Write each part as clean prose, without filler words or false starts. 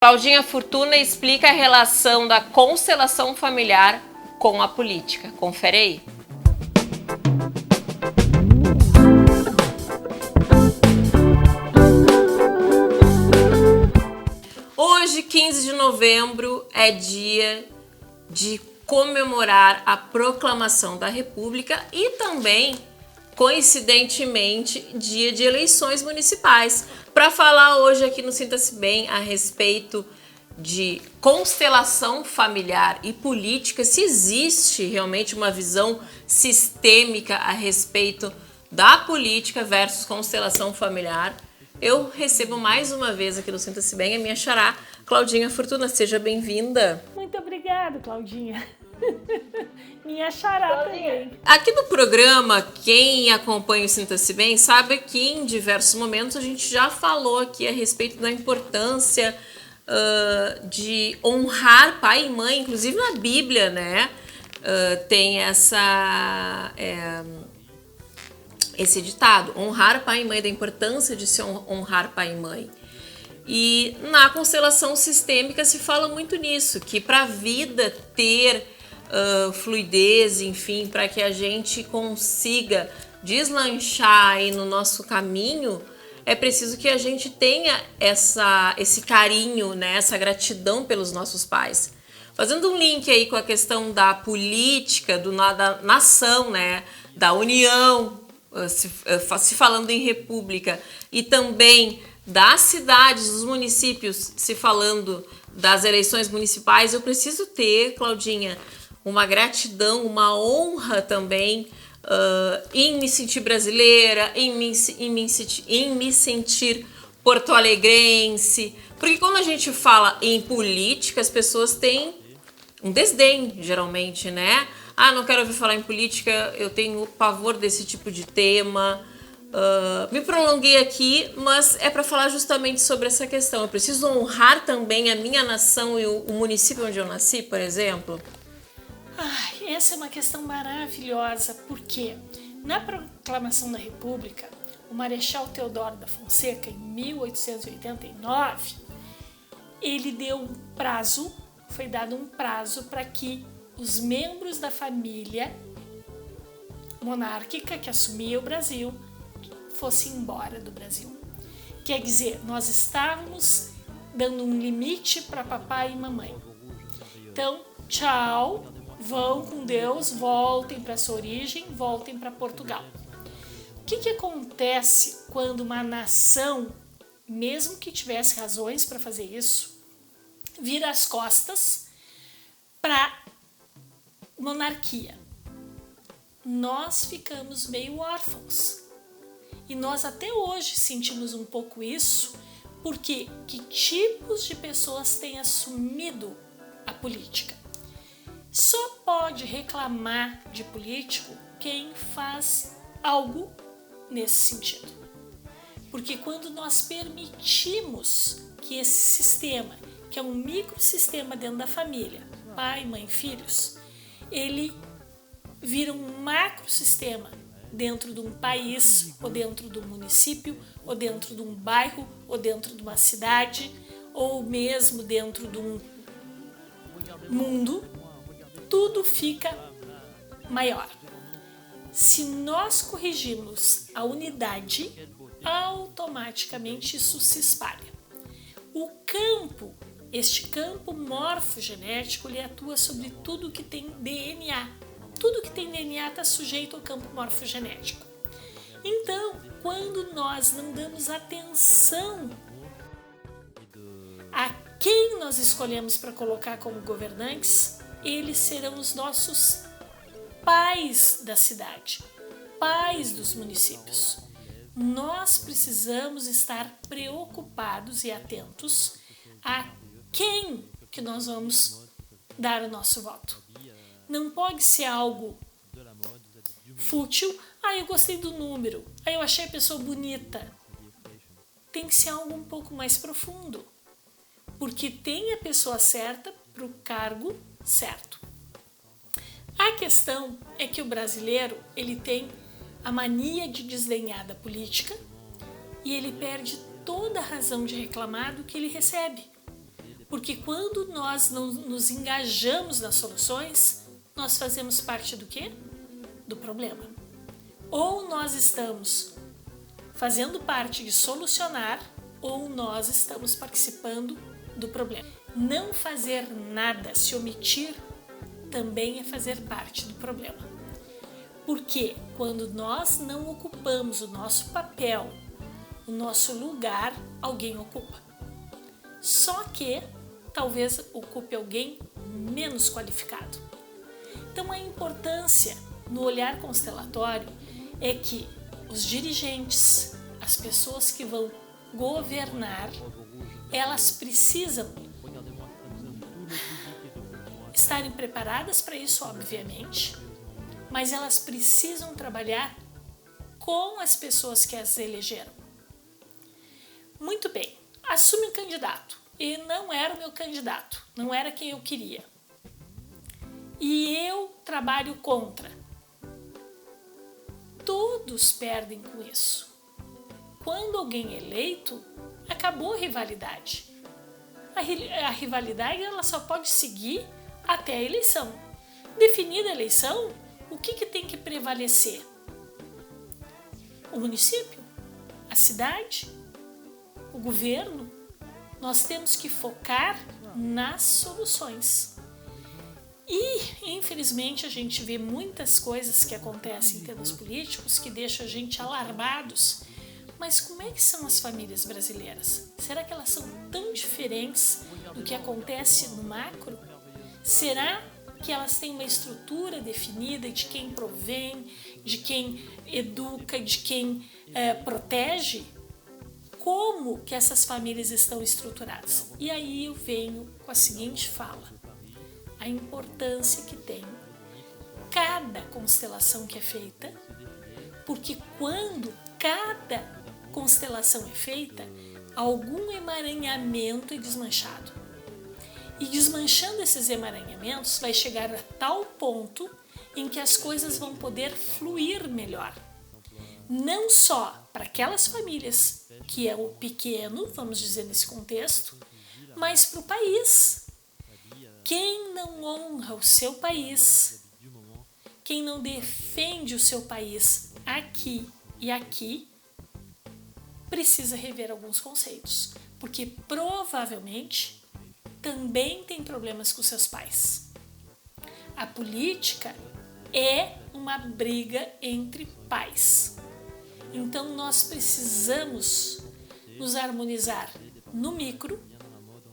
Claudinha Fortuna explica a relação da constelação familiar com a política. Confere aí. Hoje, 15 de novembro, é dia de comemorar a proclamação da República e também, coincidentemente, dia de eleições municipais. Para falar hoje aqui no Sinta-se Bem a respeito de constelação familiar e política, se existe realmente uma visão sistêmica a respeito da política versus constelação familiar, eu recebo mais uma vez aqui no Sinta-se Bem a minha xará, Claudinha Fortuna. Seja bem-vinda. Muito obrigada, Claudinha. Minha xará também. Aqui no programa, quem acompanha o Sinta-se Bem sabe que em diversos momentos a gente já falou aqui a respeito da importância de honrar pai e mãe, inclusive na Bíblia, né? Tem esse ditado, honrar pai e mãe, da importância de se honrar pai e mãe. E na constelação sistêmica se fala muito nisso, que para a vida ter fluidez, enfim, para que a gente consiga deslanchar aí no nosso caminho, é preciso que a gente tenha esse carinho, né, essa gratidão pelos nossos pais. Fazendo um link aí com a questão da política, da nação, né, da união, se falando em república, e também das cidades, dos municípios, se falando das eleições municipais, eu preciso ter, Claudinha, uma gratidão, uma honra também em me sentir brasileira, em me sentir porto-alegrense. Porque quando a gente fala em política, as pessoas têm um desdém, geralmente, né? Ah, não quero ouvir falar em política, eu tenho pavor desse tipo de tema. Me prolonguei aqui, mas é para falar justamente sobre essa questão. Eu preciso honrar também a minha nação e o município onde eu nasci, por exemplo. Essa é uma questão maravilhosa, porque na proclamação da República, o Marechal Deodoro da Fonseca, em 1889, ele deu um prazo, foi dado um prazo para que os membros da família monárquica que assumia o Brasil fossem embora do Brasil. Quer dizer, nós estávamos dando um limite para papai e mamãe. Então, tchau, vão com Deus, voltem para sua origem, voltem para Portugal. O que acontece quando uma nação, mesmo que tivesse razões para fazer isso, vira as costas para monarquia? Nós ficamos meio órfãos. E nós até hoje sentimos um pouco isso, porque que tipos de pessoas têm assumido a política? Só pode reclamar de político quem faz algo nesse sentido. Porque quando nós permitimos que esse sistema, que é um microsistema dentro da família, pai, mãe, filhos, ele vira um macrosistema dentro de um país, ou dentro do município, ou dentro de um bairro, ou dentro de uma cidade, ou mesmo dentro de um mundo, tudo fica maior. Se nós corrigirmos a unidade, automaticamente isso se espalha. Este campo morfogenético, ele atua sobre tudo que tem DNA. Tudo que tem DNA está sujeito ao campo morfogenético. Então, quando nós não damos atenção a quem nós escolhemos para colocar como governantes, eles serão os nossos pais da cidade, pais dos municípios. Nós precisamos estar preocupados e atentos a quem que nós vamos dar o nosso voto. Não pode ser algo fútil. Eu gostei do número. Eu achei a pessoa bonita. Tem que ser algo um pouco mais profundo. Porque tem a pessoa certa para o cargo certo. A questão é que o brasileiro, ele tem a mania de desdenhar da política e ele perde toda a razão de reclamar do que ele recebe. Porque quando nós não nos engajamos nas soluções, nós fazemos parte do quê? Do problema. Ou nós estamos fazendo parte de solucionar, ou nós estamos participando do problema. Não fazer nada, se omitir, também é fazer parte do problema. Porque quando nós não ocupamos o nosso papel, o nosso lugar, alguém ocupa. Só que talvez ocupe alguém menos qualificado. Então a importância no olhar constelatório é que os dirigentes, as pessoas que vão governar, elas precisam estarem preparadas para isso, obviamente, mas elas precisam trabalhar com as pessoas que as elegeram. Muito bem, assume um candidato e não era o meu candidato, não era quem eu queria. E eu trabalho contra. Todos perdem com isso. Quando alguém é eleito, acabou a rivalidade. A rivalidade ela só pode seguir até a eleição. Definida a eleição, o que tem que prevalecer? O município? A cidade? O governo? Nós temos que focar nas soluções. E, infelizmente, a gente vê muitas coisas que acontecem em termos políticos que deixam a gente alarmados. Mas como é que são as famílias brasileiras? Será que elas são tão diferentes do que acontece no macro? Será que elas têm uma estrutura definida de quem provém, de quem educa, de quem protege? Como que essas famílias estão estruturadas? E aí eu venho com a seguinte fala. A importância que tem cada constelação que é feita, porque quando cada constelação é feita, algum emaranhamento é desmanchado. E desmanchando esses emaranhamentos, vai chegar a tal ponto em que as coisas vão poder fluir melhor. Não só para aquelas famílias, que é o pequeno, vamos dizer nesse contexto, mas para o país. Quem não honra o seu país, quem não defende o seu país aqui e aqui, precisa rever alguns conceitos, porque provavelmente também tem problemas com seus pais. A política é uma briga entre pais. Então nós precisamos nos harmonizar no micro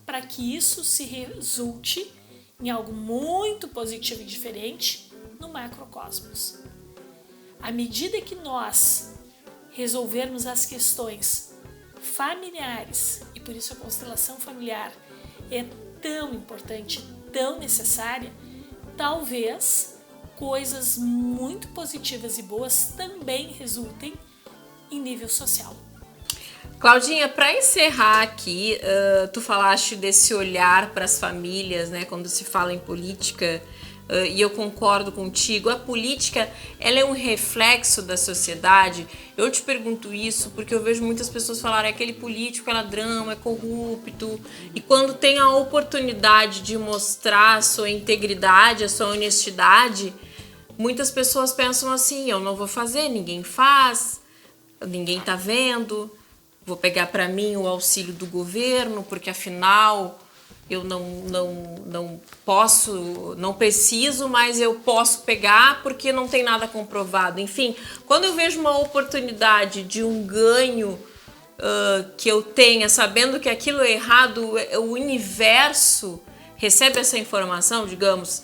para que isso se resulte em algo muito positivo e diferente no macrocosmos. À medida que nós resolvermos as questões familiares, e por isso a constelação familiar é tão importante, tão necessária, talvez coisas muito positivas e boas também resultem em nível social. Claudinha, para encerrar aqui, tu falaste desse olhar para as famílias, né, quando se fala em política, e eu concordo contigo, a política ela é um reflexo da sociedade. Eu te pergunto isso porque eu vejo muitas pessoas falarem aquele político é ladrão, é corrupto, e quando tem a oportunidade de mostrar a sua integridade, a sua honestidade, muitas pessoas pensam assim, eu não vou fazer, ninguém faz, ninguém tá vendo, vou pegar para mim o auxílio do governo, porque afinal eu não posso, não preciso, mas eu posso pegar porque não tem nada comprovado. Enfim, quando eu vejo uma oportunidade de um ganho que eu tenha, sabendo que aquilo é errado, o universo recebe essa informação, digamos,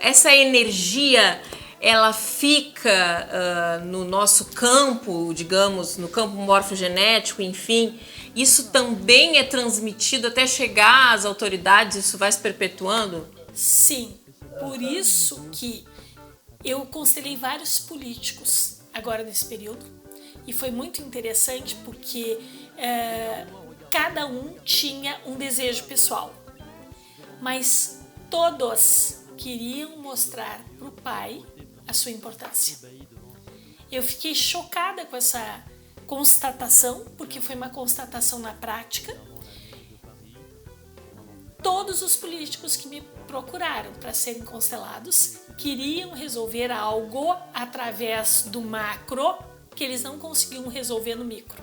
essa energia ela fica no nosso campo, digamos, no campo morfogenético, enfim, isso também é transmitido até chegar às autoridades, isso vai se perpetuando? Sim, por isso que eu constelei vários políticos agora nesse período, e foi muito interessante porque cada um tinha um desejo pessoal, mas todos queriam mostrar para o pai a sua importância. Eu fiquei chocada com essa constatação, porque foi uma constatação na prática. todos os políticos que me procuraram para serem constelados queriam resolver algo através do macro que eles não conseguiam resolver no micro,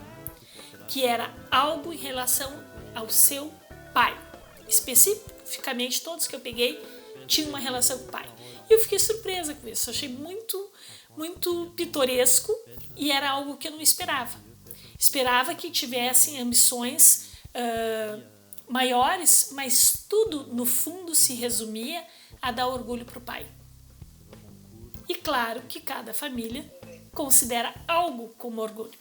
que era algo em relação ao seu pai. Especificamente, todos que eu peguei tinham uma relação com o pai. E eu fiquei surpresa com isso, achei muito pitoresco e era algo que eu não esperava. Esperava que tivessem ambições maiores, mas tudo no fundo se resumia a dar orgulho para o pai. E claro que cada família considera algo como orgulho.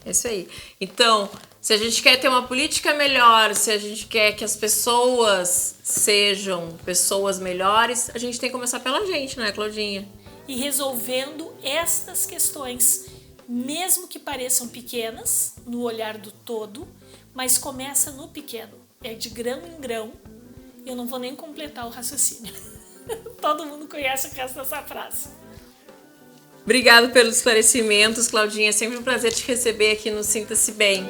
É isso aí. Então, se a gente quer ter uma política melhor, se a gente quer que as pessoas sejam pessoas melhores, a gente tem que começar pela gente, né, Claudinha? E resolvendo estas questões, mesmo que pareçam pequenas no olhar do todo, mas começa no pequeno, é de grão em grão. Eu não vou nem completar o raciocínio. Todo mundo conhece o resto dessa frase. Obrigada pelos esclarecimentos, Claudinha. É sempre um prazer te receber aqui no Sinta-se Bem.